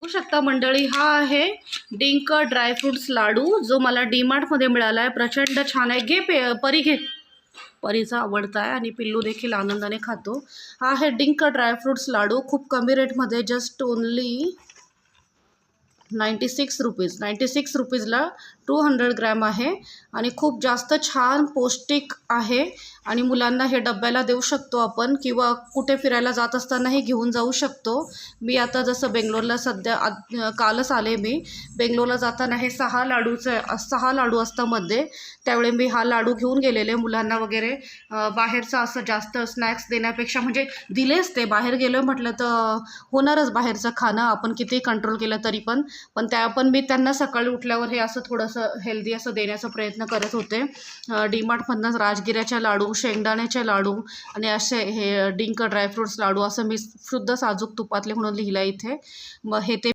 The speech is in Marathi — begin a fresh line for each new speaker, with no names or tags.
बघू शकता मंडळी, हा आहे डिंक ड्रायफ्रुट्स लाडू जो मला डीमार्टमध्ये मिळाला आहे. प्रचंड छान आहे. परी घे. परीचा आवडता आहे आणि पिल्लू देखील आनंदाने खातो. हा आहे डिंक ड्रायफ्रुट्स लाडू. खूप कमी रेटमध्ये, जस्ट ओनली 96 रुपीजला 200 ग्रॅम आहे आणि खूप जास्त छान पौष्टिक आहे. आणि मुलांना हे डब्याला देऊ शकतो आपण, किंवा कुठे फिरायला जात असतानाही घेऊन जाऊ शकतो. मी आता जसं बेंगलोरला कालच आले. मी बेंगलोरला जाताना हे 6 लाडू असतं मध्ये, त्यावेळी मी हा लाडू घेऊन गेलेले मुलांना वगैरे. बाहेरचं असं जास्त स्नॅक्स देण्यापेक्षा, म्हणजे दिलेच ते, बाहेर गेलो म्हटलं तर होणारच बाहेरचं खाणं आपण किती कंट्रोल केलं तरी पण मी त्यांना सकाळी उठल्यावर हे असं थोडंसं हेल्दी असं देण्याचा प्रयत्न करत होते. डीमार्टमधनंच राजगिऱ्याच्या लाडू, शेंगदाण्याचे लाडू आणि असे हे डिंक ड्रायफ्रुट्स लाडू, असं मी शुद्ध साजूक तुपातले म्हणून लिहिलं इथे. मग हे ते